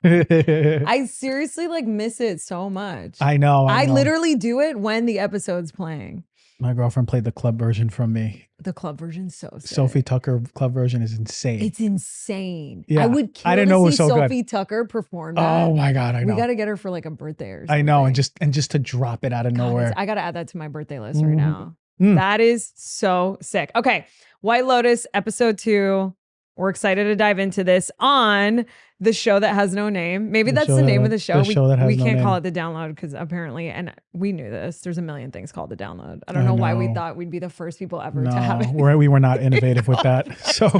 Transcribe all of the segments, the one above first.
I seriously like miss it so much. I know. I literally do it when the episode's playing. My girlfriend played the club version from me. The club version's so sick. Sophie Tucker club version is insane. It's insane. Yeah. I would kill I didn't to know it see was so Sophie good. Tucker perform that. Oh my God, I know. We got to get her for like a birthday or something. I know, and just to drop it out of nowhere. I got to add that to my birthday list right now. That is so sick. Okay, White Lotus episode 2. We're excited to dive into this on the show that has no name. Maybe that's the name of the show. We can't call it The Download because apparently, and we knew this, there's a million things called The Download. I don't know why we thought we'd be the first people ever to have it. We were not innovative with that. So,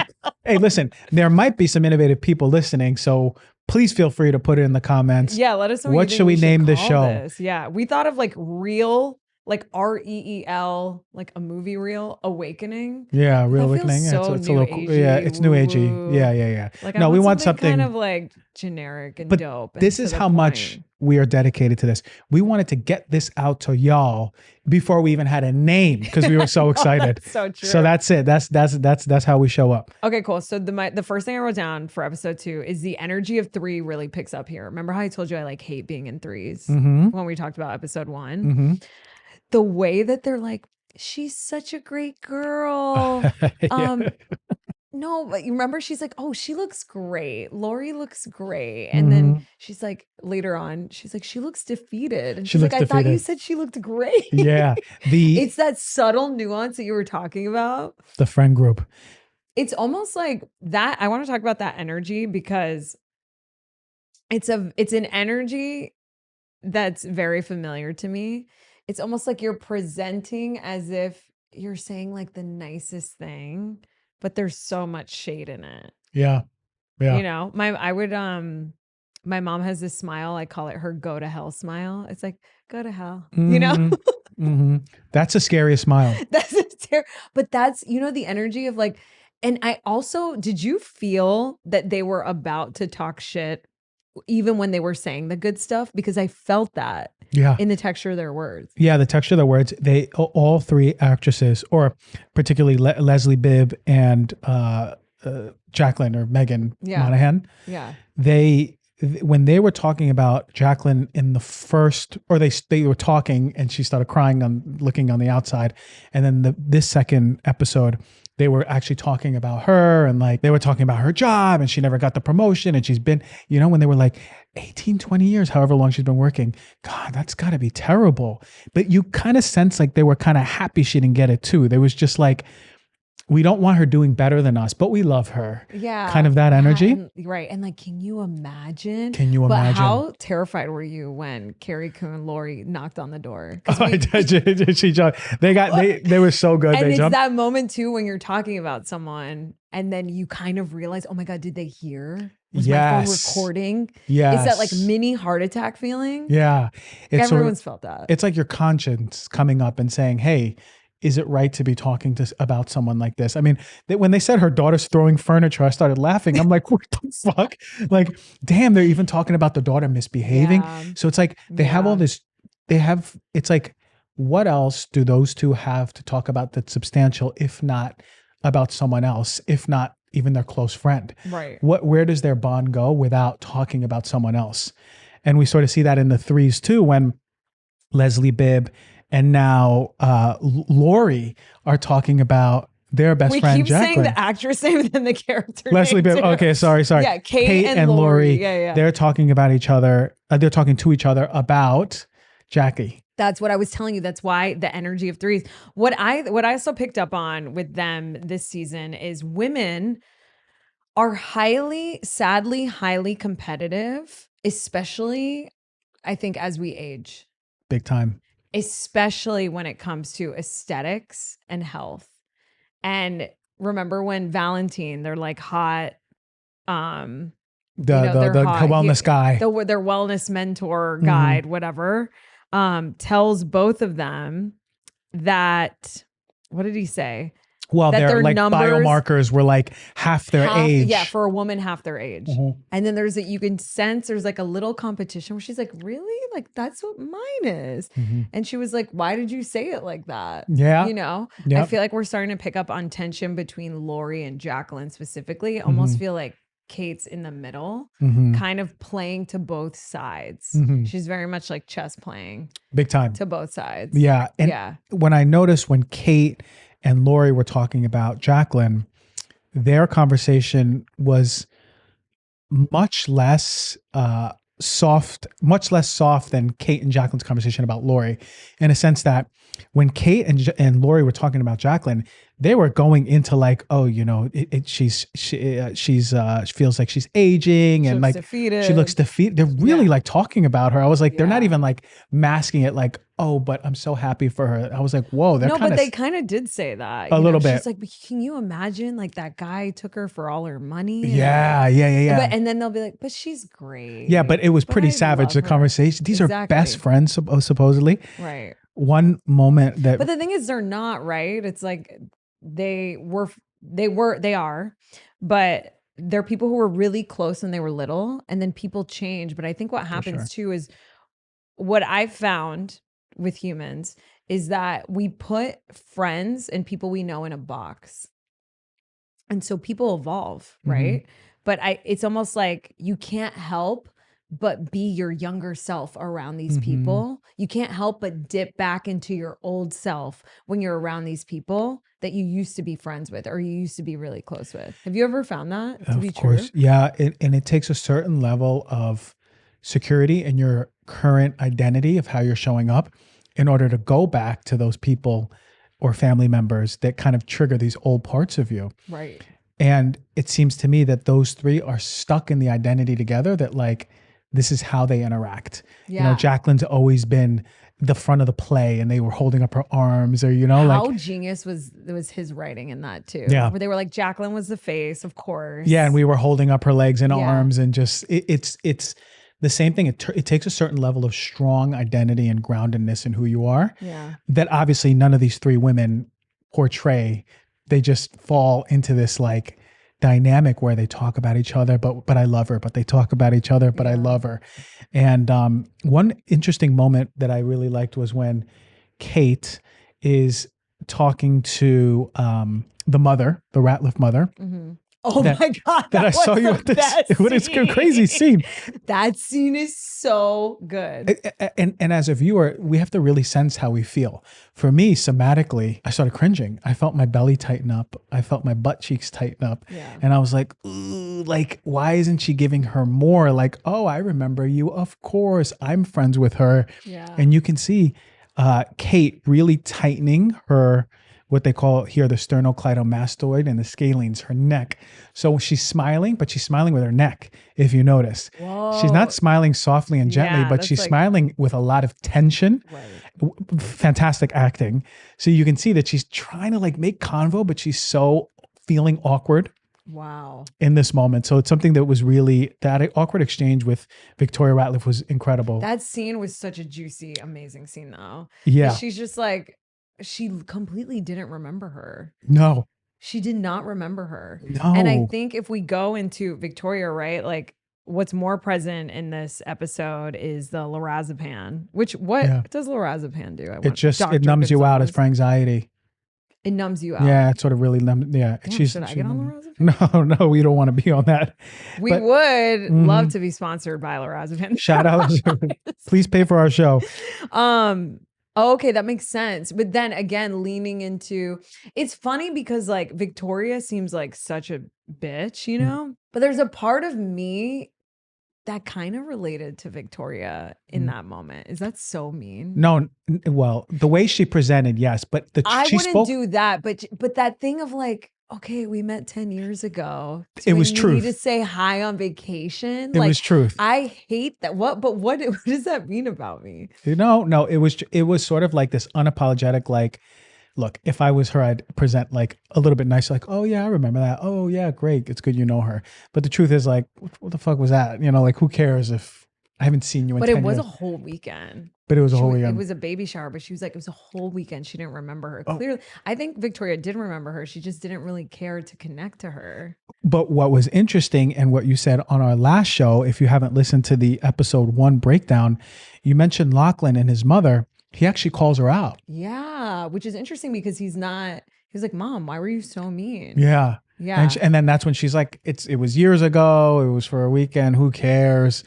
hey, listen, there might be some innovative people listening. So please feel free to put it in the comments. Yeah, let us know what should we name this show. This. Yeah, we thought of like Reel, like REEL, like a movie reel, Awakening. Yeah, Real Awakening. So it's a little, yeah, it's new agey. Yeah. Like, no, we want something kind of like generic and dope. This is how much we are dedicated to this. We wanted to get this out to y'all before we even had a name because we were so excited. So true. So that's it. That's how we show up. Okay, cool. So the first thing I wrote down for episode 2 is the energy of 3 really picks up here. Remember how I told you I like hate being in 3s when we talked about episode 1? The way that they're like, she's such a great girl. No, but you remember she's like, oh, she looks great. Lori looks great. And then she's like, later on, she's like, she looks defeated. And she's like, I thought you said she looked great. Yeah. It's that subtle nuance that you were talking about. The friend group. It's almost like that. I want to talk about that energy because it's an energy that's very familiar to me. It's almost like you're presenting as if you're saying like the nicest thing, but there's so much shade in it. Yeah. You know, my mom has this smile. I call it her go to hell smile. It's like, go to hell, you know? That's a scary smile. But that's, you know, the energy of like, and I also, did you feel that they were about to talk shit even when they were saying the good stuff? Because I felt that. Yeah. In the texture of their words. Yeah, the texture of their words. They all 3 actresses, or particularly Leslie Bibb and Jacqueline or Megan Monaghan. Yeah. When they were talking about Jacqueline in the first, or they were talking and she started crying looking on the outside, and then this second episode, they were actually talking about her, and like they were talking about her job, and she never got the promotion, and she's been, you know, when they were like 18, 20 years, however long she's been working. God, that's got to be terrible. But you kind of sense like they were kind of happy she didn't get it too. There was just like, we don't want her doing better than us, but we love her. Yeah. Kind of that energy. Right. And like, can you imagine? But how terrified were you when Carrie Coon, Lori knocked on the door? They were so good. And it's that moment too, when you're talking about someone and then you kind of realize, oh my God, did they hear? Was my phone recording? Yes. Is that like mini heart attack feeling? Yeah. Everyone's felt that. It's like your conscience coming up and saying, hey, is it right to be talking about someone like this? I mean, when they said her daughter's throwing furniture, I started laughing. I'm like, what the fuck? Like, damn, they're even talking about the daughter misbehaving. Yeah. So it's like, they have all this, it's like, what else do those two have to talk about that's substantial, if not about someone else, if not even their close friend? Right. Where does their bond go without talking about someone else? And we sort of see that in the 3s too, when Leslie Bibb and now Lori are talking about their best friend, Jacqueline. We keep saying the actress name and then the character Leslie name Bibb. too. Okay, sorry. Yeah, Kate and Lori. Yeah. They're talking about each other. They're talking to each other about Jackie. That's what I was telling you. That's why the energy of 3s. What I also picked up on with them this season is women are sadly highly competitive, especially I think as we age. Big time. Especially when it comes to aesthetics and health. And remember when Valentine, they're like hot, the wellness guy, their wellness mentor guide, whatever, tells both of them that, what did he say? Well, their like biomarkers were like half their age. Yeah, for a woman, half their age. And then you can sense there's like a little competition where she's like, really? Like, that's what mine is. And she was like, why did you say it like that? Yeah. You know, I feel like we're starting to pick up on tension between Lori and Jacqueline specifically. I almost feel like Kate's in the middle, Mm-hmm. kind of playing to both sides. Mm-hmm. She's very much like chess playing Big time. to both sides. Yeah. And when I noticed when Kate and Lori were talking about Jacqueline, their conversation was much less much less soft than Kate and Jacqueline's conversation about Lori, in a sense that when Kate and Lori were talking about Jacqueline, they were going into like, oh, you know, she feels like she's aging and like she looks defeated. They're really like talking about her. I was like, they're not even like masking it like, oh, but I'm so happy for her. I was like, whoa, but they kind of did say that a little bit. She's like, but can you imagine like that guy took her for all her money? Yeah. And then they'll be like, but she's great. Yeah, but it was pretty savage, the conversation. These are best friends, supposedly. Right. One moment that. But the thing is, they're not, right? It's like they are, but they're people who were really close when they were little, and then people change. But I think what happens too is what I've found with humans is that we put friends and people we know in a box. And so people evolve, right? Mm-hmm. But it's almost like you can't help but be your younger self around these people. You can't help but dip back into your old self when you're around these people that you used to be friends with or you used to be really close with. Have you ever found that to be true? Of course. Yeah. And it takes a certain level of security in your current identity of how you're showing up in order to go back to those people or family members that kind of trigger these old parts of you. Right. And it seems to me that those three are stuck in the identity together, that like, this is how they interact. Yeah. You know, Jacqueline's always been the front of the play and they were holding up her arms, or, you know, how genius was his writing in that too. Yeah. Where they were like, Jacqueline was the face, of course. Yeah. And we were holding up her legs and arms, and just, it's the same thing. It takes a certain level of strong identity and groundedness in who you are. Yeah. That obviously none of these three women portray. They just fall into this like dynamic where they talk about each other, but I love her, but they talk about each other, but I love her. And one interesting moment that I really liked was when Kate is talking to the mother, the Ratliff mother. Mm-hmm. Oh my God. That I saw you at this. What is a crazy scene. That scene is so good. And as a viewer, we have to really sense how we feel. For me, somatically, I started cringing. I felt my belly tighten up. I felt my butt cheeks tighten up. Yeah. And I was like, ooh, like, why isn't she giving her more? Like, oh, I remember you. Of course, I'm friends with her. Yeah. And you can see Kate really tightening her, what they call here the sternocleidomastoid and the scalenes, her neck. So she's smiling, but she's smiling with her neck, if you notice. Whoa. She's not smiling softly and gently, but she's smiling with a lot of tension. Right. Fantastic acting. So you can see that she's trying to like make convo, but she's so feeling awkward. Wow. In this moment. So it's something that was really, that awkward exchange with Victoria Ratliff was incredible. That scene was such a juicy, amazing scene though. Yeah. She's just like, she completely didn't remember her. No. She did not remember her. No. And I think if we go into Victoria, right, like what's more present in this episode is the lorazepam, which does lorazepam do? It numbs you out. It's for anxiety. It numbs you out. Yeah, it sort of really numbs. Yeah. Damn, should I get on lorazepam? No, we don't want to be on that. We would love to be sponsored by lorazepam. Shout out. Please pay for our show. Okay, that makes sense. But then again, leaning into, it's funny because like Victoria seems like such a bitch, you know? But there's a part of me that kind of related to Victoria in that moment. Is that so mean? No, well, the way she presented, yes, but I wouldn't do that. But that thing of like, okay, we met 10 years ago. It was truth. To say hi on vacation. It was truth. I hate that. What does that mean about me? No, it was sort of like this unapologetic, like, look, if I was her, I'd present like a little bit nicer, like, oh yeah, I remember that. Oh yeah, great. It's good you know her. But the truth is like, what the fuck was that? You know, like who cares if I haven't seen you in 10 years. But it was a whole weekend. But it was a whole weekend. It was a baby shower, but she was like, it was a whole weekend. She didn't remember her. Clearly, I think Victoria did remember her. She just didn't really care to connect to her. But what was interesting and what you said on our last show, if you haven't listened to the episode 1 breakdown, you mentioned Lachlan and his mother. He actually calls her out. Yeah, which is interesting because he's like, Mom, why were you so mean? Yeah. Yeah. And then that's when she's like, it was years ago. It was for a weekend. Who cares?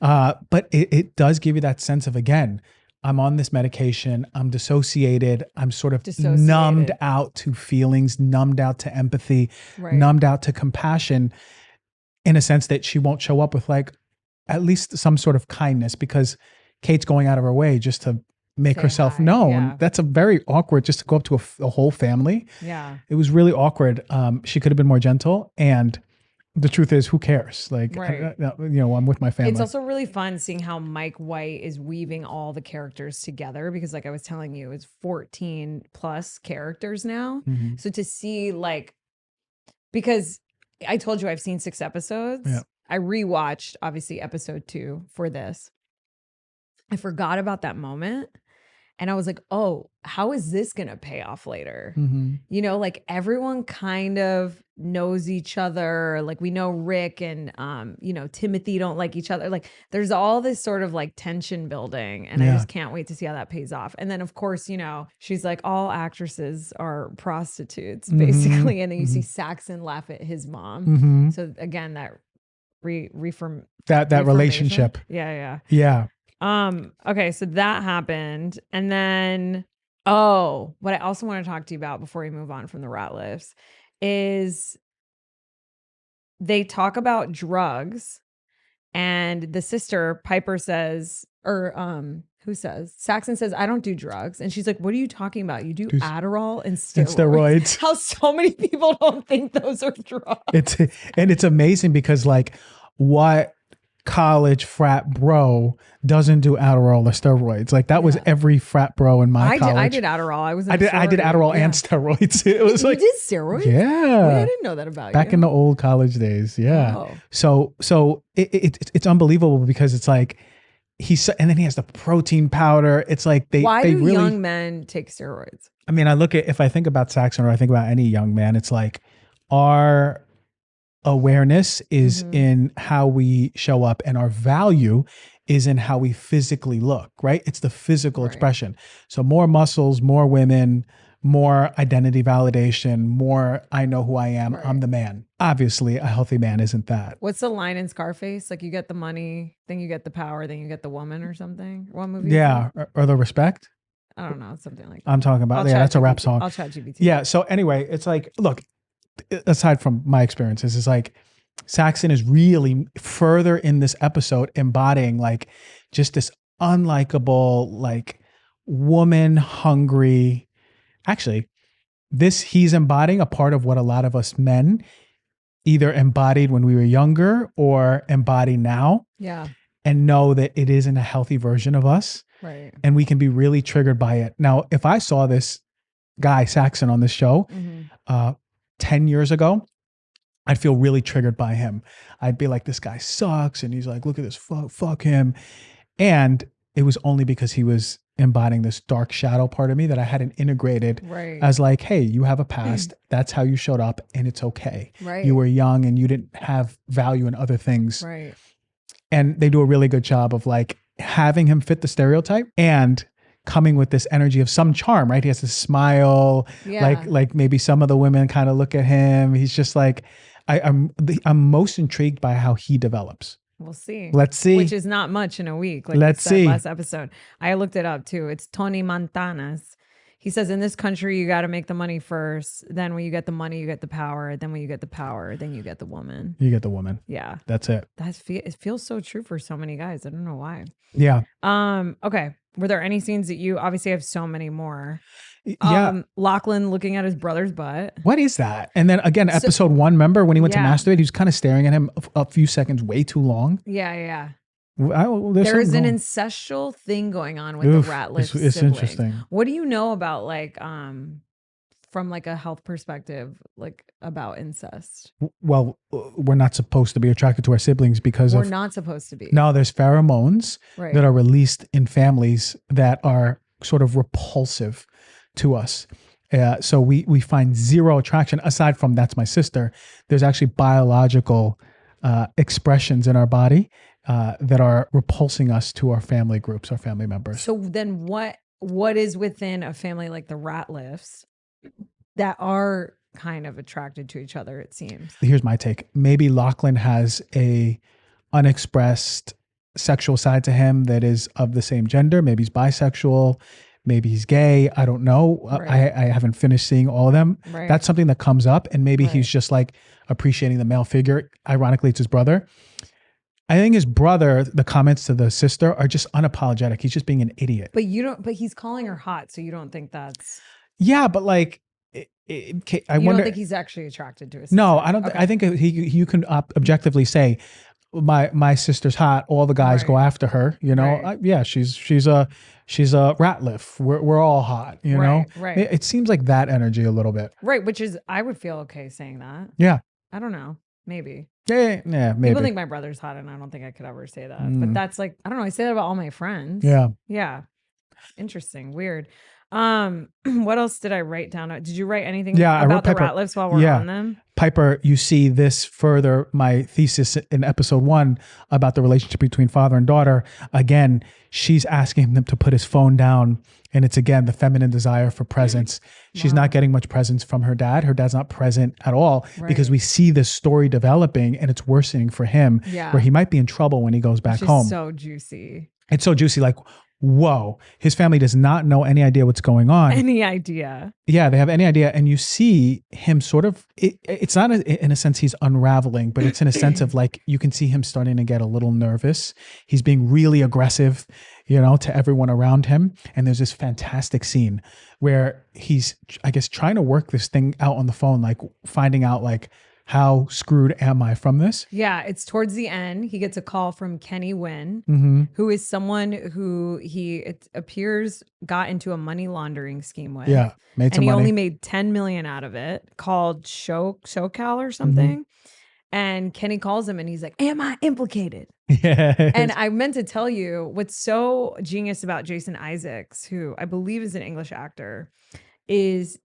But it does give you that sense of, again, I'm on this medication. I'm dissociated. I'm sort of numbed out to feelings, numbed out to empathy, numbed out to compassion, in a sense that she won't show up with like at least some sort of kindness, because Kate's going out of her way just to make herself known. Yeah. That's a very awkward, just to go up to a whole family. Yeah. It was really awkward. She could have been more gentle, and the truth is, who cares? Like, I'm with my family. It's also really fun seeing how Mike White is weaving all the characters together, because like I was telling you, it's 14 plus characters now. Mm-hmm. So to see like, because I told you I've seen 6 episodes. Yeah. I rewatched obviously episode 2 for this. I forgot about that moment. And I was like, oh, how is this going to pay off later? Mm-hmm. You know, like everyone kind of knows each other. Like we know Rick and, Timothy don't like each other. Like there's all this sort of like tension building. And I just can't wait to see how that pays off. And then of course, she's like, all actresses are prostitutes, basically. Mm-hmm. And then you see Saxon laugh at his mom. Mm-hmm. So again, that that relationship. Yeah. Yeah. Okay, so that happened. And then, what I also want to talk to you about before we move on from the Ratliffs is they talk about drugs, and the sister, Piper, says, who says? Saxon says, I don't do drugs. And she's like, what are you talking about? You do Adderall and steroids. How so many people don't think those are drugs. It's amazing because like what college frat bro doesn't do Adderall or steroids? Like that was every frat bro in my college. I did Adderall. I did Adderall and steroids. It was you did steroids? Yeah. Wait, I didn't know that about you. Back in the old college days. Yeah. Oh. So it's unbelievable because it's like and then he has the protein powder. It's like why do really, young men take steroids? I mean, if I think about Saxon or I think about any young man, it's like our awareness is in how we show up, and our value is in how we physically look, right? It's the physical expression. So more muscles, more women, more identity validation, more I know who I am. I'm the man. Obviously, a healthy man isn't that. What's the line in Scarface? Like you get the money, then you get the power, then you get the woman or something? What movie? Yeah, or the respect. I don't know, something like that. I'm talking about, that's a rap song. I'll chat GPT. Yeah, so anyway, it's like, look, aside from my experiences, it's like Saxon is really further in this episode embodying like just this unlikable, like woman hungry. Actually, he's embodying a part of what a lot of us men either embodied when we were younger or embody now. Yeah. And know that it isn't a healthy version of us. Right. And we can be really triggered by it. Now, if I saw this guy Saxon on this show, 10 years ago, I'd feel really triggered by him. I'd be like, this guy sucks. And he's like, look at this, fuck him. And it was only because he was embodying this dark shadow part of me that I hadn't integrated as like, hey, you have a past. That's how you showed up and it's okay. Right. You were young and you didn't have value in other things. Right. And they do a really good job of like having him fit the stereotype and coming with this energy of some charm, right? He has this smile, like maybe some of the women kind of look at him. He's just like, I'm most intrigued by how he develops. We'll see. Let's see. Which is not much in a week. Like Let's see. Last episode. I looked it up too. It's Tony Montana's. He says, in this country, you got to make the money first. Then when you get the money, you get the power. Then when you get the power, then you get the woman. You get the woman. Yeah. That's it. It feels so true for so many guys. I don't know why. Yeah. Okay. Were there any scenes that you obviously have so many more? Yeah. Lachlan looking at his brother's butt. What is that? And then again, episode 1, remember when he went to masturbate, he was kind of staring at him a few seconds way too long. Yeah. There is an incestual thing going on with the Ratliff It's sibling. interesting. What do you know about like from like a health perspective, like about incest? Well, we're not supposed to be attracted to our siblings because we're not supposed to be. No, there's pheromones that are released in families that are sort of repulsive to us. So we find zero attraction aside from that's my sister. There's actually biological expressions in our body that are repulsing us to our family groups, our family members. So then what is within a family like the Ratliffs that are kind of attracted to each other, it seems. Here's my take. Maybe Lachlan has a unexpressed sexual side to him that is of the same gender. Maybe he's bisexual. Maybe he's gay. I don't know. Right. I haven't finished seeing all of them. Right. That's something that comes up. And maybe he's just like appreciating the male figure. Ironically, it's his brother. I think his brother, the comments to the sister are just unapologetic. He's just being an idiot. But he's calling her hot. So you don't think that's. Yeah, but like, I You wonder. don't think he's actually attracted to his sister? No, I don't. Okay. I think you can objectively say, my sister's hot. All the guys go after her. You know, yeah, she's a Ratliff. We're all hot. You know, right. It seems like that energy a little bit. Right, which is I would feel okay saying that. Yeah, I don't know, maybe. Yeah, maybe. People think my brother's hot, and I don't think I could ever say that. But that's like I don't know. I say that about all my friends. Yeah. Interesting, weird. What else did I write down? Did you write anything about the Ratliffs while we're on them? Piper, you see this further my thesis in episode 1 about the relationship between father and daughter. Again, she's asking him to put his phone down. And it's again, the feminine desire for presence. She's not getting much presence from her dad. Her dad's not present at all because we see this story developing and it's worsening for him where he might be in trouble when he goes back home. So juicy. It's so juicy. Like, whoa, his family does not know any idea what's going on. Any idea. Yeah, they have any idea. And you see him sort of, it's not in a sense he's unraveling, but it's in a sense of like, you can see him starting to get a little nervous. He's being really aggressive, you know, to everyone around him. And there's this fantastic scene where he's, I guess, trying to work this thing out on the phone, like finding out like, how screwed am I from this? Yeah, it's towards the end. He gets a call from Kenny Wynn, who is someone who it appears got into a money laundering scheme with. Yeah, made some money. And he only made 10 million out of it, called SoCal or something. And Kenny calls him and he's like, am I implicated? Yeah. And I meant to tell you what's so genius about Jason Isaacs, who I believe is an English actor, is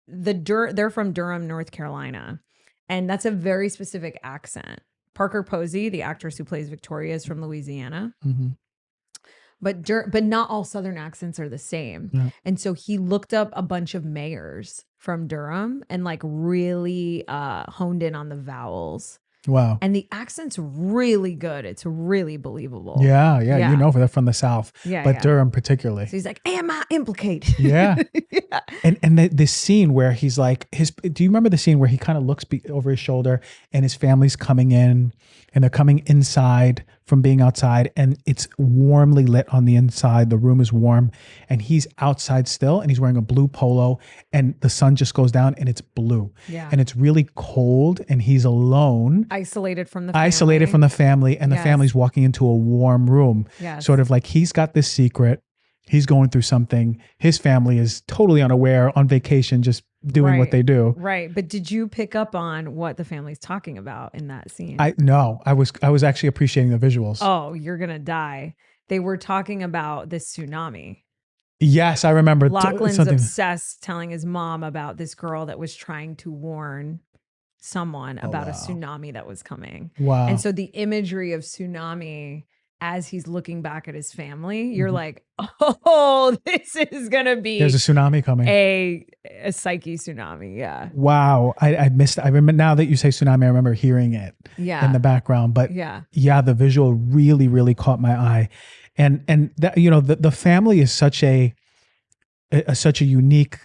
they're from Durham, North Carolina. And that's a very specific accent. Parker Posey, the actress who plays Victoria, is from Louisiana. But not all Southern accents are the same. Yeah. And so he looked up a bunch of mayors from Durham and like really honed in on the vowels. Wow. And the accent's really good. It's really believable. Yeah. You know, they're from the South. Yeah. But Durham particularly. So he's like, am I implicated? Yeah. And this scene where he's like, do you remember the scene where he kind of looks over his shoulder and his family's coming in and they're coming inside from being outside and it's warmly lit on the inside. The room is warm and he's outside still and he's wearing a blue polo and the sun just goes down and it's blue. Yeah. And it's really cold and he's alone. Isolated from the family. And the family's walking into a warm room. Yes. Sort of like he's got this secret. He's going through something. His family is totally unaware, on vacation, just doing what they do. Right. But did you pick up on what the family's talking about in that scene? No, I was actually appreciating the visuals. Oh, you're going to die. They were talking about this tsunami. Yes, I remember. Lachlan's obsessed telling his mom about this girl that was trying to warn someone about a tsunami that was coming. Wow. And so the imagery of tsunami as he's looking back at his family, you're like, oh, this is going to be. There's a tsunami coming. A psyche tsunami. Yeah. Wow. I missed. I remember now that you say tsunami, I remember hearing it in the background. But yeah, the visual really, really caught my eye. And that, you know, the family is such a unique,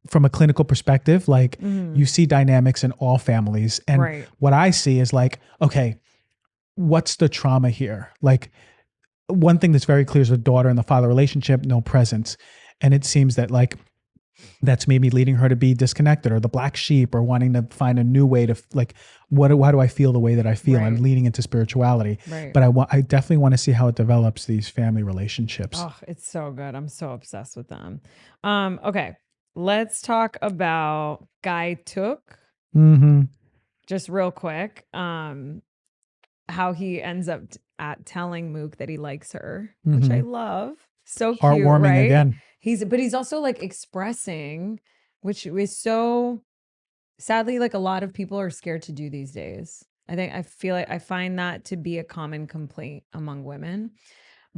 from a clinical perspective, like you see dynamics in all families. And what I see is like, okay, what's the trauma here? Like one thing that's very clear is the daughter and the father relationship, no presence. And it seems that like, that's maybe leading her to be disconnected or the black sheep or wanting to find a new way to like, why do I feel the way that I feel? I'm leaning into spirituality, but I definitely want to see how it develops these family relationships. Oh, it's so good. I'm so obsessed with them. Okay. Let's talk about Guy Took. Just real quick. How he ends up telling Mook that he likes her, which I love. So cute, heartwarming, right? Again. But he's also like expressing, which is so sadly like a lot of people are scared to do these days. I feel like I find that to be a common complaint among women.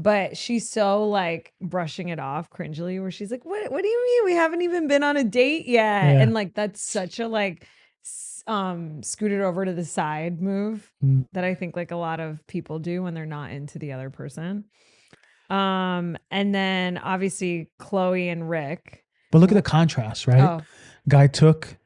But she's so like brushing it off cringily where she's like, what do you mean? We haven't even been on a date yet. Yeah. And like, that's such a like, scooted over to the side move that I think like a lot of people do when they're not into the other person. And then obviously Chloe and Rick. But look at the contrast, right? Oh, Guy took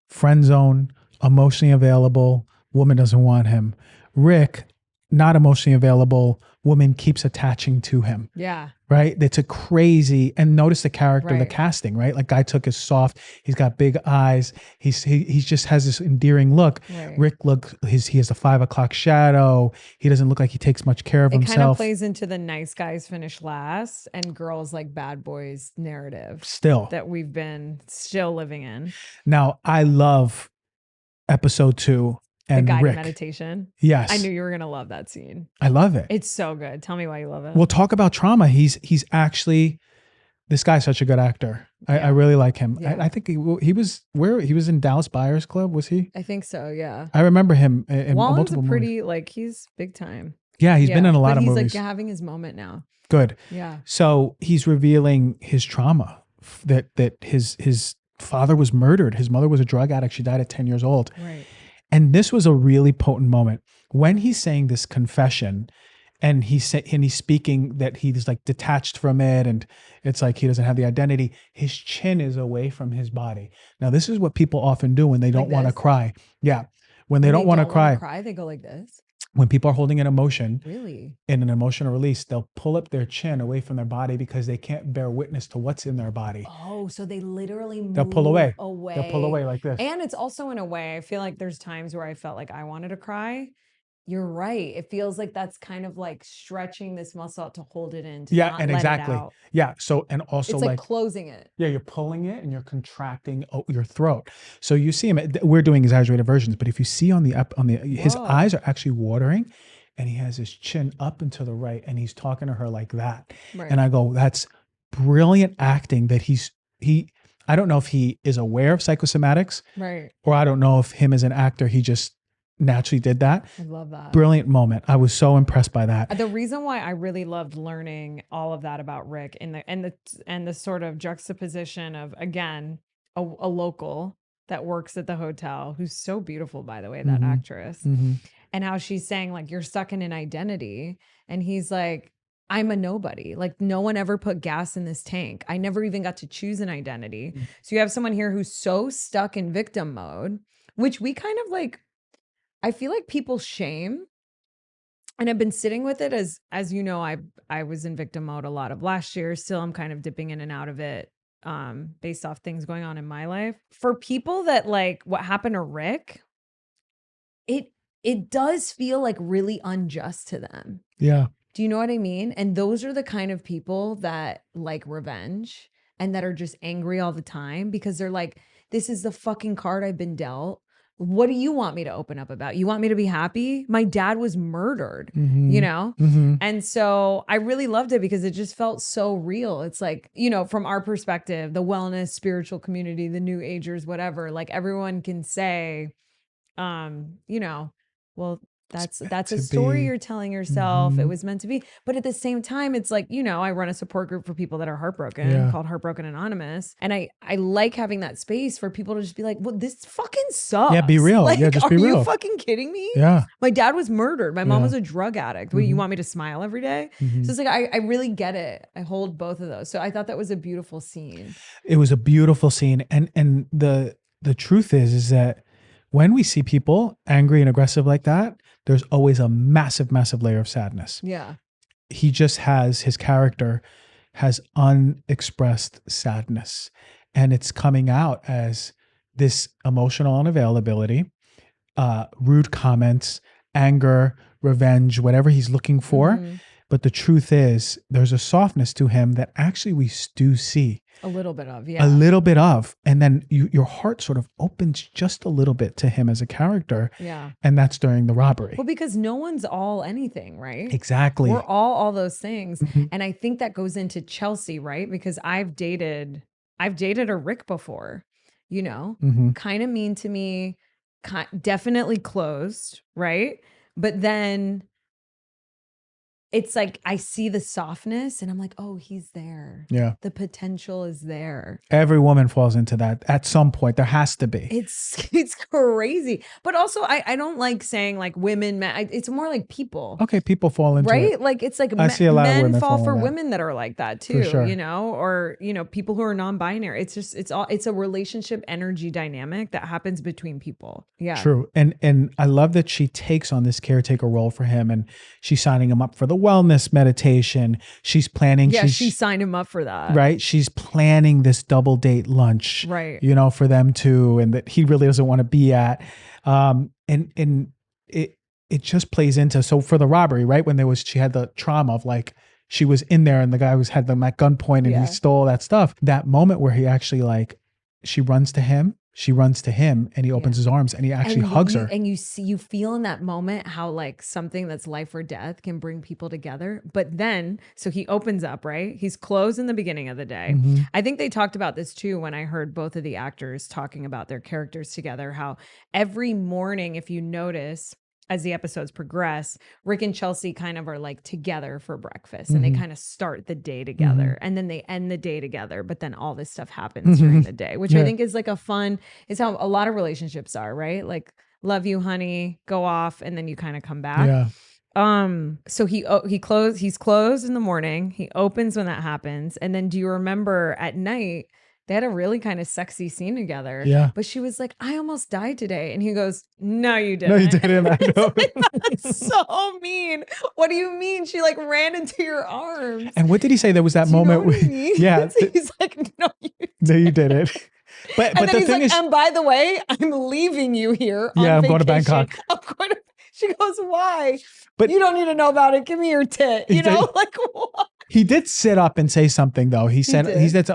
friend zone, emotionally available, woman doesn't want him. Rick, not emotionally available, woman keeps attaching to him. yeah. Right? It's a crazy, and notice the character, the Right. casting, right? Like Guy took is soft. He's got big eyes. He just has this endearing look. Right. Rick he has the 5 o'clock shadow. He doesn't look like he takes much care of It kind of himself. plays into the nice guys finish last and girls like bad boys narrative Still. that we've been still living in. Now, I love episode 2 and the guided Rick. meditation. Yes. I knew you were going to love that scene. I love it. It's so good. Tell me why you love it. We'll talk about trauma. He's actually, this guy's such a good actor. I really like him. Yeah. I think he was in Dallas Buyers Club, was he? I think so, yeah. I remember him in Wallen's multiple a pretty, movies. like, he's big time. Yeah, he's been in a lot of he's movies. like having his moment now. Good. Yeah. So he's revealing his trauma, that his father was murdered. His mother was a drug addict. She died at 10 years old. Right. And this was a really potent moment when he's saying this confession, and he's speaking that he's like detached from it, and it's like he doesn't have the identity. His chin is away from his body. Now, this is what people often do when they don't want to cry. Yeah, when they don't want to cry, they go like this. When people are holding an emotion, Really, in an emotional release, they'll pull up their chin away from their body because they can't bear witness to what's in their body. Oh, so they literally move They'll pull away. away. They'll pull away like this. And it's also in a way, I feel like there's times where I felt like I wanted to cry. You're right. It feels like that's kind of like stretching this muscle out to hold it in. To not and let exactly. It out. Yeah. So, and also it's like closing it. Yeah, you're pulling it and you're contracting your throat. So you see him. We're doing exaggerated versions, but if you see his eyes are actually watering, and he has his chin up and to the right, and he's talking to her like that. Right. And I go, that's brilliant acting. That I don't know if he is aware of psychosomatics, right? Or I don't know if him as an actor, he just naturally did that. I love that. Brilliant moment. I was so impressed by that. The reason why I really loved learning all of that about Rick and the sort of juxtaposition of, again, a local that works at the hotel, who's so beautiful, by the way, that actress, and how she's saying like, you're stuck in an identity. And he's like, I'm a nobody. Like, no one ever put gas in this tank. I never even got to choose an identity. So you have someone here who's so stuck in victim mode, which we kind of like, I feel like people shame. And I've been sitting with it as you know, I was in victim mode a lot of last year. Still, I'm kind of dipping in and out of it based off things going on in my life. For people that like what happened to Rick, it does feel like really unjust to them. Yeah. Do you know what I mean? And those are the kind of people that like revenge and that are just angry all the time because they're like, this is the fucking card I've been dealt. What do you want me to open up about? You want me to be happy? My dad was murdered, you know? And so I really loved it because it just felt so real. It's like, you know, from our perspective, the wellness, spiritual community, the new agers, whatever, like everyone can say, you know, well, that's a story you're telling yourself. It was meant to be. But at the same time, it's like, you know, I run a support group for people that are heartbroken called Heartbroken Anonymous. And I like having that space for people to just be like, well, this fucking sucks. Yeah, be real. Like, Yeah, just be real. Are you fucking kidding me? Yeah. My dad was murdered. My mom was a drug addict. Wait, you want me to smile every day? So it's like, I really get it. I hold both of those. So I thought that was a beautiful scene. It was a beautiful scene. And the truth is that when we see people angry and aggressive like that, there's always a massive, massive layer of sadness. Yeah. His character has unexpressed sadness, and it's coming out as this emotional unavailability, rude comments, anger, revenge, whatever he's looking for. But the truth is there's a softness to him that actually we do see. A little bit of, yeah. A little bit of. And then your heart sort of opens just a little bit to him as a character. Yeah. And that's during the robbery. Well, because no one's all anything, right? Exactly. We're all those things. And I think that goes into Chelsea, right? Because I've dated a Rick before, you know, kind of mean to me, definitely closed, right? But then it's like I see the softness and I'm like, oh, he's there. Yeah. The potential is there. Every woman falls into that at some point. There has to be. It's crazy. But also I don't like saying like women, men. It's more like people. Okay, people fall into right? it. Like it's like I see a lot of men women fall fall for in that. women that are like that too, For sure. you know, or you know, people who are non-binary. It's a relationship energy dynamic that happens between people. Yeah. True. And I love that she takes on this caretaker role for him, and she's signing him up for the wellness meditation. She's planning. Yeah, she signed him up for that. Right. She's planning this double date lunch. Right. You know, for them to, and that he really doesn't want to be at. And it just plays into, so for the robbery, right? When she had the trauma of like, she was in there and the guy had them at gunpoint and he stole that stuff. That moment where he actually like, she runs to him and he opens his arms and he actually hugs her. And you feel in that moment how like something that's life or death can bring people together. But then, so he opens up, right? He's closed in the beginning of the day. Mm-hmm. I think they talked about this too when I heard both of the actors talking about their characters together, how every morning, if you notice, as the episodes progress, Rick and Chelsea kind of are like together for breakfast and they kind of start the day together and then they end the day together. But then all this stuff happens during the day, which I think is like is how a lot of relationships are, right? Like, love you, honey, go off. And then you kind of come back. Yeah. So he's closed in the morning. He opens when that happens. And then do you remember at night, they had a really kind of sexy scene together. Yeah. But she was like, I almost died today. And he goes, no, you didn't. No, you didn't. I know. Like, that's so mean. What do you mean? She like ran into your arms. And what did he say? There was that moment where, yeah. He's like, no, you didn't. No, you didn't. But then the he's thing like, is, and by the way, I'm leaving you here. Yeah, I'm vacation. going to Bangkok. She goes, why? But you don't need to know about it. Give me your tit. You know, like what? He did sit up and say something though. He said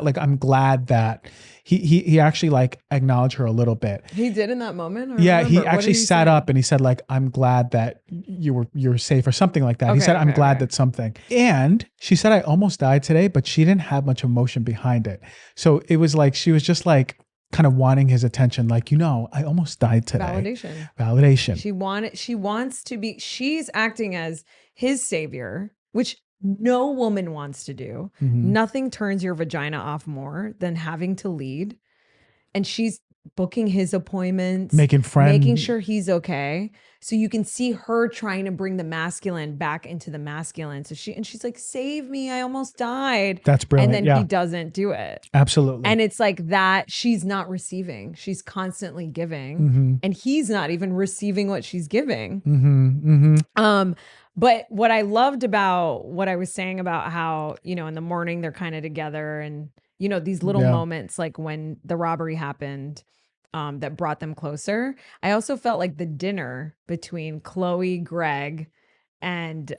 like, I'm glad that he actually like acknowledged her a little bit. He did in that moment? Yeah, he actually sat up and he said like, I'm glad that you're safe or something like that. Okay, he said, I'm glad that something. And she said, I almost died today, but she didn't have much emotion behind it. So it was like, she was just like kind of wanting his attention. Like, you know, I almost died today. Validation. She's acting as his savior, which no woman wants to do. Nothing turns your vagina off more than having to lead. And she's booking his appointments, making friends, making sure he's okay. So you can see her trying to bring the masculine back into the masculine. So she's like, save me, I almost died. That's brilliant. And then he doesn't do it. Absolutely. And it's like that she's not receiving. She's constantly giving. And he's not even receiving what she's giving. But what I loved about what I was saying about how, you know, in the morning they're kind of together and, you know, these little moments like when the robbery happened that brought them closer. I also felt like the dinner between Chloe, Greg, and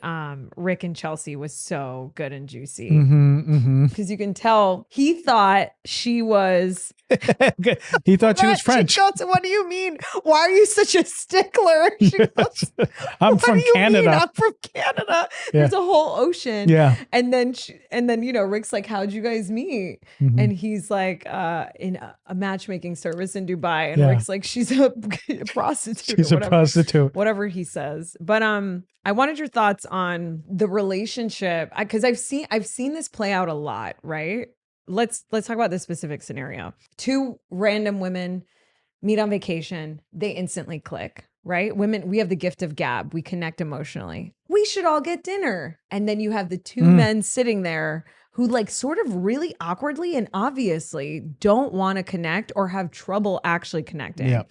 Rick and Chelsea was so good and juicy. Because you can tell he thought she was... he thought she was French. She goes, what do you mean? Why are you such a stickler? She goes, I'm from Canada. I'm from Canada. There's a whole ocean. Yeah. And then, you know, Rick's like, how'd you guys meet? And he's like, in a matchmaking service in Dubai. And Rick's like, she's a prostitute. She's a prostitute. Whatever he says. But I wanted your thoughts on the relationship because I've seen this play out a lot, right? Let's talk about this specific scenario. Two random women meet on vacation. They instantly click, right? Women, we have the gift of gab. We connect emotionally. We should all get dinner. And then you have the two men sitting there who like sort of really awkwardly and obviously don't want to connect or have trouble actually connecting. Yeah.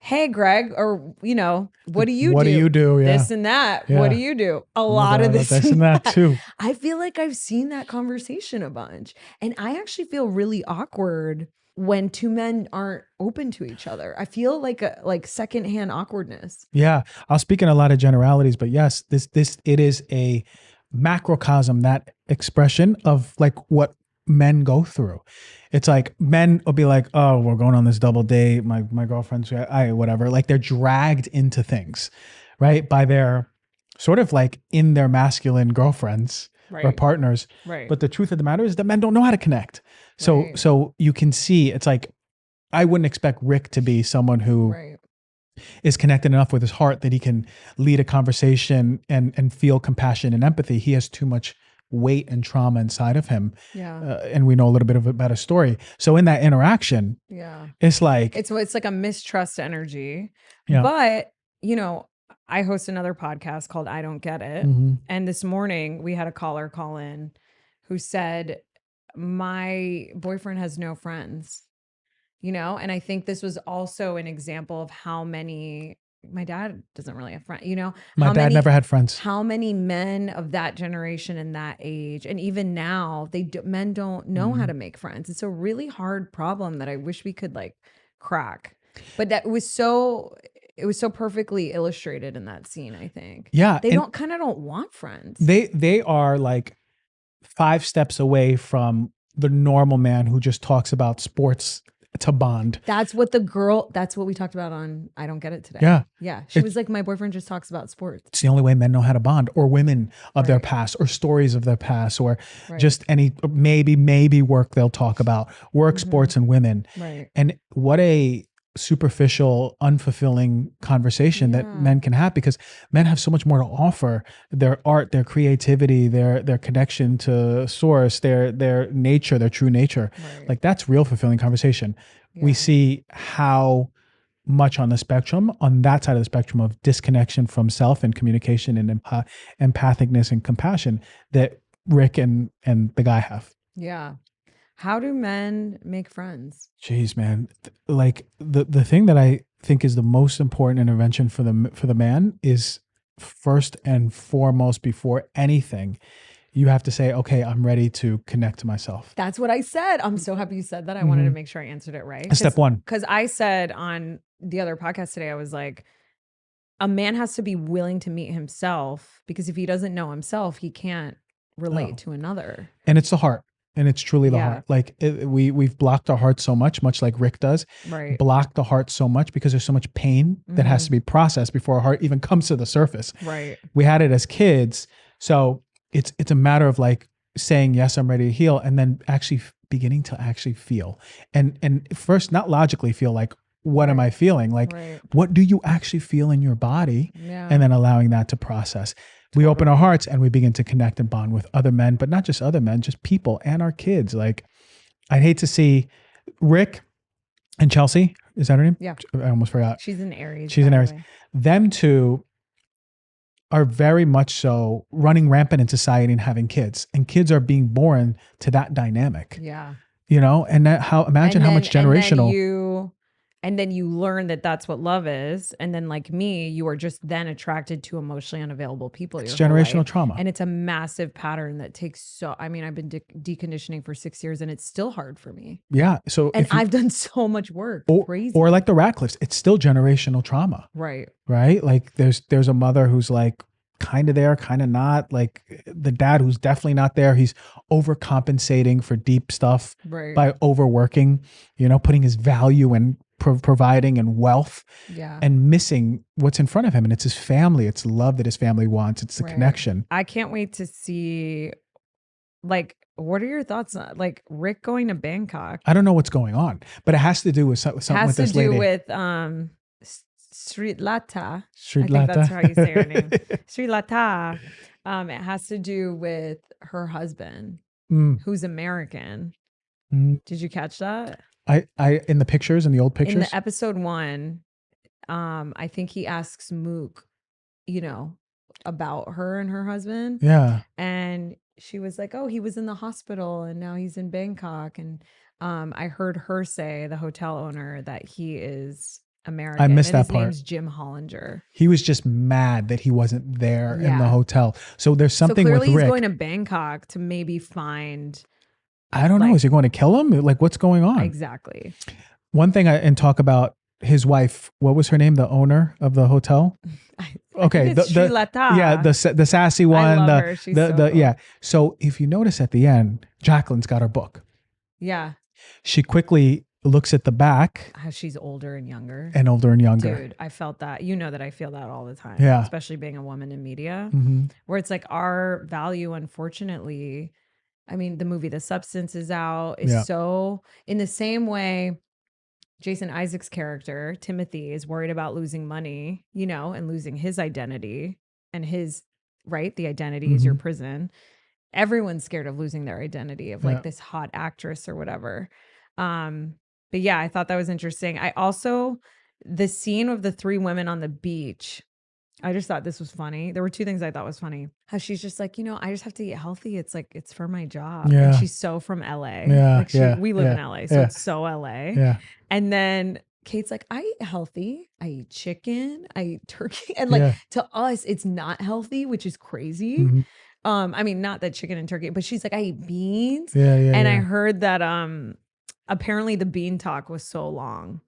Hey, Greg, or, you know, what do you do? What do you do? Yeah. This and that. Yeah. What do you do? A lot of this and that too. I feel like I've seen that conversation a bunch. And I actually feel really awkward when two men aren't open to each other. I feel like secondhand awkwardness. Yeah. I'll speak in a lot of generalities, but yes, it is a macrocosm, that expression of like what men go through. It's like men will be like, oh, we're going on this double date. My girlfriend's, whatever. Like they're dragged into things, right? By their sort of like in their masculine girlfriends or partners. Right. But the truth of the matter is that men don't know how to connect. So you can see, it's like, I wouldn't expect Rick to be someone who is connected enough with his heart that he can lead a conversation and feel compassion and empathy. He has too much weight and trauma inside of him. Yeah. And we know a little bit about his story. So in that interaction, it's like it's like a mistrust energy. Yeah. But, you know, I host another podcast called I Don't Get It. Mm-hmm. And this morning we had a caller call in who said, my boyfriend has no friends, you know? And I think this was also an example of how many, my dad doesn't really have friends, you know? My dad never had friends. How many men of that generation and that age, and even now, men don't know how to make friends. It's a really hard problem that I wish we could like crack. But that was so, it was so perfectly illustrated in that scene, I think. Yeah. They don't want friends. They are like 5 steps away from the normal man who just talks about sports to bond. That's what we talked about on I Don't Get It today. Yeah. Yeah. She was like, my boyfriend just talks about sports. It's the only way men know how to bond, or women of their past, or stories of their past, or just any, maybe work they'll talk about, work, sports, and women. Right. And what a superficial, unfulfilling conversation that men can have, because men have so much more to offer. Their art, their creativity, their connection to source, their nature, their true nature. Like that's real fulfilling conversation. We see how much on that side of the spectrum of disconnection from self and communication and empathicness and compassion that Rick and the guy have. Yeah. How do men make friends? Jeez, man. Like the thing that I think is the most important intervention for the man is, first and foremost, before anything, you have to say, okay, I'm ready to connect to myself. That's what I said. I'm so happy you said that. I wanted to make sure I answered it right. Step one. Because I said on the other podcast today, I was like, a man has to be willing to meet himself, because if he doesn't know himself, he can't relate to another. And it's the heart. And it's truly the heart. Like we've blocked our heart so much like Rick does. Right. Blocked the heart so much because there's so much pain that has to be processed before our heart even comes to the surface. Right. We had it as kids. So it's a matter of like saying, yes, I'm ready to heal. And then actually beginning to actually feel. And first, not logically feel like, what am I feeling? Like, what do you actually feel in your body? Yeah. And then allowing that to process. We open our hearts and we begin to connect and bond with other men, but not just other men, just people and our kids. Like, I'd hate to see Rick and Chelsea. Is that her name? Yeah. I almost forgot. She's an Aries. She's an Aries. Them two are very much so running rampant in society and having kids. And kids are being born to that dynamic. Yeah. You know, and imagine how much generational. And then you learn that that's what love is. And then like me, you are just then attracted to emotionally unavailable people. It's generational trauma. And it's a massive pattern that takes I've been deconditioning for 6 years and it's still hard for me. Yeah. So I've done so much work. Crazy. Or like the Ratliffs, it's still generational trauma. Right. Right. Like there's a mother who's like kind of there, kind of not. Like the dad who's definitely not there. He's overcompensating for deep stuff by overworking, you know, putting his value in providing and wealth and missing what's in front of him. And it's his family. It's love that his family wants. It's the connection. I can't wait to see, like, what are your thoughts on like Rick going to Bangkok? I don't know what's going on, but it has to do with something with this lady. It has to do with Sri Lata. Sri Lata. I think that's how you say her name. Sri Lata. It has to do with her husband, who's American. Did you catch that? I in the pictures, in the old pictures, in the episode 1, I think he asks Mook, you know, about her and her husband. Yeah. And she was like, oh, he was in the hospital and now he's in Bangkok. And I heard her say, the hotel owner, that he is American. I missed that his part. Name's Jim Hollinger. He was just mad that he wasn't there in the hotel. So there's something so with Rick. He's going to Bangkok to maybe find. I don't know. Is he going to kill him? Like, what's going on? Exactly. One thing and talk about his wife. What was her name? The owner of the hotel. Okay, Sri Lata. Yeah, the sassy one. I love her. She's so cool. Yeah. So if you notice at the end, Jacqueline's got her book. Yeah. She quickly looks at the back. How she's older and younger. And older and younger. Dude, I felt that. You know that I feel that all the time. Yeah. Especially being a woman in media, where it's like our value, unfortunately. I mean, the movie The Substance is out. Is so in the same way. Jason Isaac's character, Timothy, is worried about losing money, you know, and losing his identity and his, right? The identity is your prison. Everyone's scared of losing their identity of like this hot actress or whatever. But yeah, I thought that was interesting. I also, the scene of the three women on the beach, I just thought this was funny. There were two things I thought was funny. How she's just like, you know, I just have to eat healthy. It's like, it's for my job. Yeah. And she's so from LA. Yeah. Like we live in LA, so it's so LA. Yeah. And then Kate's like, I eat healthy. I eat chicken. I eat turkey. And like to us, it's not healthy, which is crazy. I mean, not that chicken and turkey, but she's like, I eat beans. And I heard that apparently the bean talk was so long.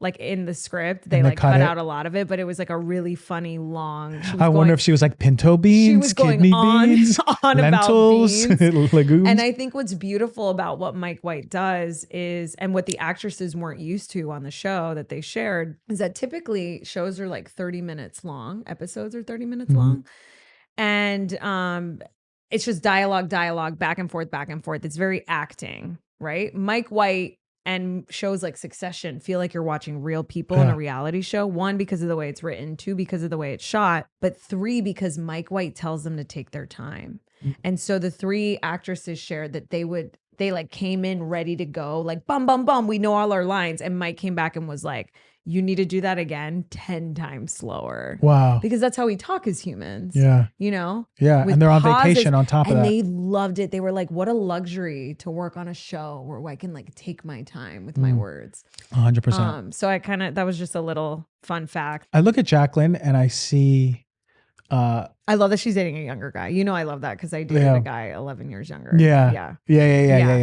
Like in the script, they like cut out a lot of it, but it was like a really funny long. I wonder if she was like pinto beans, she was going kidney on, beans, on lentils, about beans. legumes. And I think what's beautiful about what Mike White does is, and what the actresses weren't used to on the show that they shared, is that typically shows are like 30 minutes long. Episodes are 30 minutes long. And it's just dialogue, back and forth, back and forth. It's very acting, right? Mike White and shows like Succession feel like you're watching real people in a reality show. 1, because of the way it's written. 2, because of the way it's shot. But 3, because Mike White tells them to take their time. And so the 3 actresses shared that they like came in ready to go, like bum, bum, bum. We know all our lines. And Mike came back and was like, you need to do that again 10 times slower. Wow. Because that's how we talk as humans. Yeah. You know? Yeah. With And they're on pauses, vacation on top of that. And they loved it. They were like, what a luxury to work on a show where I can like take my time with my words. 100%. So I that was just a little fun fact. I look at Jacqueline and I see... I love that she's dating a younger guy. You know, I love that because I dated a guy 11 years younger. Yeah.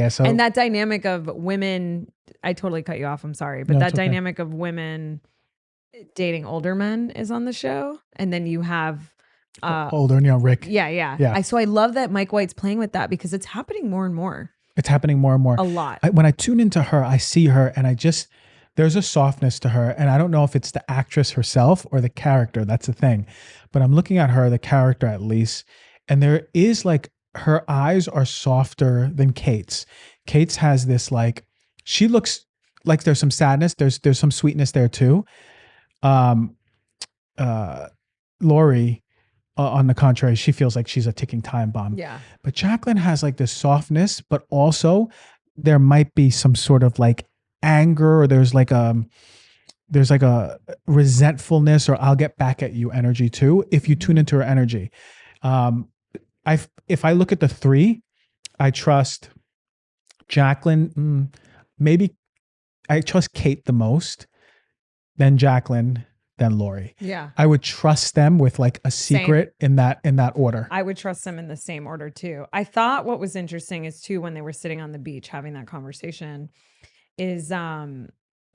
So, and that dynamic of women, I totally cut you off. I'm sorry. But that dynamic of women dating older men is on the show. And then you have older, you know, Rick. Yeah. So I love that Mike White's playing with that because it's happening more and more. It's happening more and more. A lot. When I tune into her, I see her and there's a softness to her. And I don't know if it's the actress herself or the character. That's the thing. But I'm looking at her, the character at least, and there is like, her eyes are softer than Kate's. Kate's has this like, she looks like there's some sadness. There's some sweetness there too. Lori, on the contrary, she feels like she's a ticking time bomb. Yeah. But Jacqueline has like this softness, but also there might be some sort of like anger, or there's like a resentfulness or I'll get back at you energy too, if you tune into her energy. If I look at the 3, I trust Jacqueline. Maybe I trust Kate the most, then Jacqueline, then Lori. Yeah. I would trust them with like a secret in that order. I would trust them in the same order too. I thought what was interesting is too, when they were sitting on the beach having that conversation, is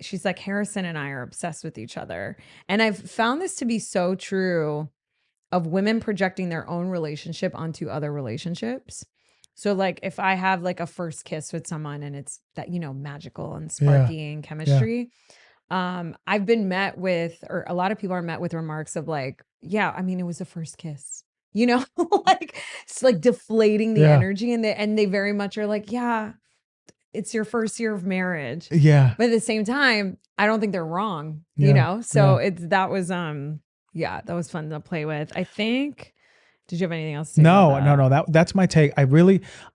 she's like, Harrison and I are obsessed with each other. And I've found this to be so true of women projecting their own relationship onto other relationships. So like if I have like a first kiss with someone and it's that, you know, magical and sparking chemistry, I've been met with, or a lot of people are met with remarks of like, yeah, I mean, it was a first kiss, you know, like it's like deflating the energy, and they very much are like, yeah, it's your first year of marriage. Yeah. But at the same time, I don't think they're wrong, you know? So that was that was fun to play with. I think, did you have anything else to say? No. That's my take. I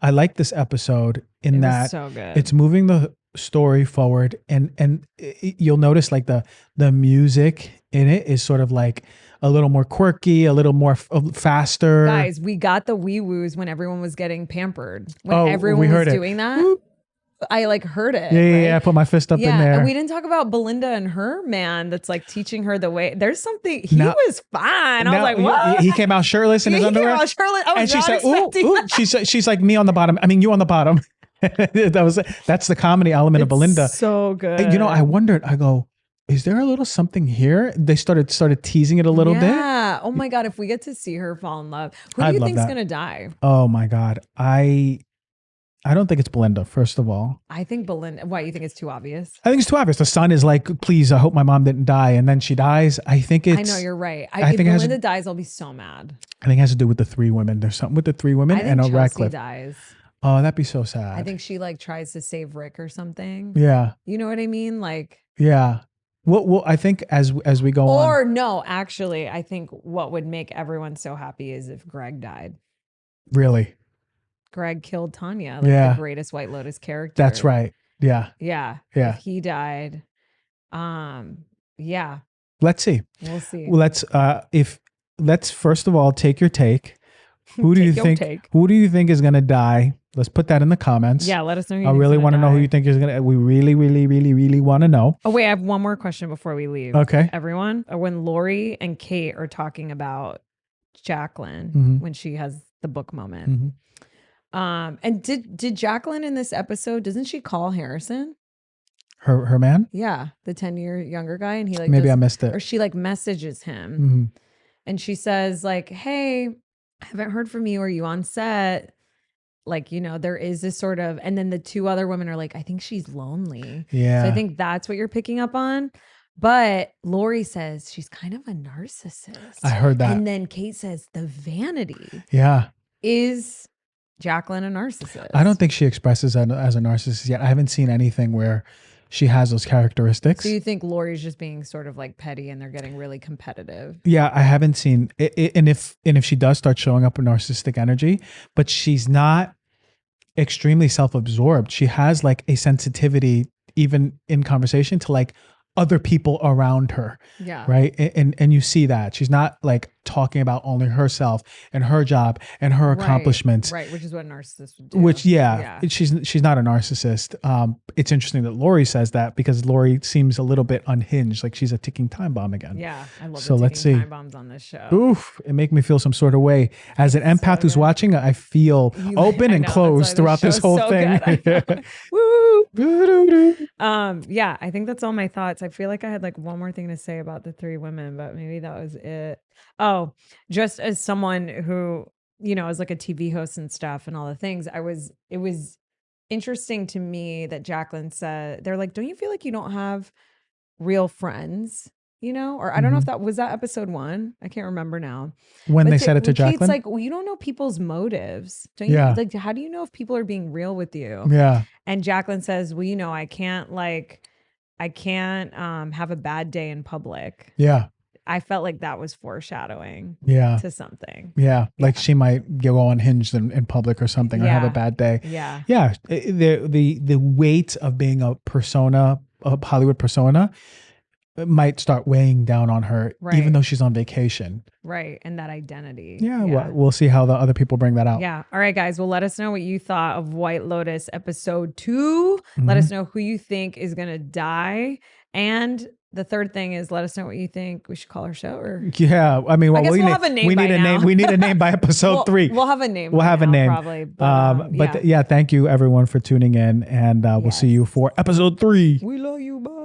like this episode in that so good. It's moving the story forward, and you'll notice like the music in it is sort of like a little more quirky, a little more faster. Guys, we got the wee woos when everyone was getting pampered. When everyone was doing that. Whoop. I like heard it. Yeah. I put my fist up in there. And we didn't talk about Belinda and Her Man that's like teaching her the way. There's something. He was fine. I was like, what? He came out shirtless in his underwear. He came out shirtless. I was and she not said, expecting ooh. She's like, me on the bottom. I mean, you on the bottom. That's the comedy element of Belinda. So good. You know, I wondered, I go, is there a little something here? They started teasing it a little bit. Yeah. Oh my God. If we get to see her fall in love, who do you think's going to die? Oh my God. I don't think it's Belinda, first of all. I think Belinda. Why, you think it's too obvious? I think it's too obvious. The son is like, please, I hope my mom didn't die. And then she dies. I think it's... I know, you're right. If Belinda dies, I'll be so mad. I think it has to do with the 3 women. There's something with the 3 women and a Ratliff. Dies. Oh, that'd be so sad. I think she like tries to save Rick or something. Yeah. You know what I mean? Like... Yeah. Well, I think as we go on. Or no, actually, I think what would make everyone so happy is if Greg died. Really? Greg killed Tanya, like the greatest White Lotus character. That's right. Yeah. Yeah. Yeah. If he died, yeah. Let's see. We'll see. Well, let's first of all take your take. Who do you think? Who do you think is gonna die? Let's put that in the comments. Yeah, let us know. I really want to know who you think is gonna. We really, really, really, really want to know. Oh wait, I have one more question before we leave. Okay. Everyone, when Lori and Kate are talking about Jacqueline when she has the book moment, and did Jacqueline in this episode? Doesn't she call Harrison? Her man? Yeah, the 10-year younger guy, and he like maybe I missed it, or she like messages him, and she says like, "Hey, I haven't heard from you. Are you on set?" Like, you know, there is this sort of, and then the two other women are like, I think she's lonely. Yeah. So I think that's what you're picking up on. But Lori says she's kind of a narcissist. I heard that. And then Kate says the vanity. Yeah. Is Jacqueline a narcissist? I don't think she expresses as a narcissist yet. I haven't seen anything where she has those characteristics. So you think Lori's just being sort of like petty and they're getting really competitive? Yeah, I haven't seen it. And if she does start showing up with narcissistic energy, but she's not extremely self-absorbed. She has like a sensitivity even in conversation to like other people around her. Yeah. Right. And you see that she's not like talking about only herself and her job and her accomplishments. Right. Which is what narcissists would do. Which, she's not a narcissist. It's interesting that Lori says that because Lori seems a little bit unhinged. Like she's a ticking time bomb again. Yeah. I love so the let's ticking see. time bombs on this show. Oof. It make me feel some sort of way. As an empath who's watching, I feel open and closed throughout this whole thing. Woo! Yeah, I think that's all my thoughts. I feel like I had like one more thing to say about the three women, but maybe that was it. Oh, just as someone who, you know, is like a TV host and stuff and all the things, it was interesting to me that Jacqueline said, they're like, don't you feel like you don't have real friends? You know, or I don't know if that was episode 1. I can't remember now. When they said it to Jacqueline, Kate's like, well, you don't know people's motives. Don't you? Like, how do you know if people are being real with you? Yeah. And Jacqueline says, well, you know, I can't have a bad day in public. Yeah. I felt like that was foreshadowing to something. Yeah. Like she might go unhinged in public or something or have a bad day. Yeah. Yeah. The weight of being a Hollywood persona might start weighing down on her, even though she's on vacation. Right. And that identity. Yeah. Well, we'll see how the other people bring that out. Yeah. All right, guys. Well, let us know what you thought of White Lotus episode 2. Let us know who you think is going to die. And the third thing is, let us know what you think we should call our show. Or yeah, I mean, I guess we'll have a name. We need a name. We need a name by episode 3. We'll have a name. We'll have a name probably. But thank you everyone for tuning in, and we'll see you for episode 3. We love you. Bye.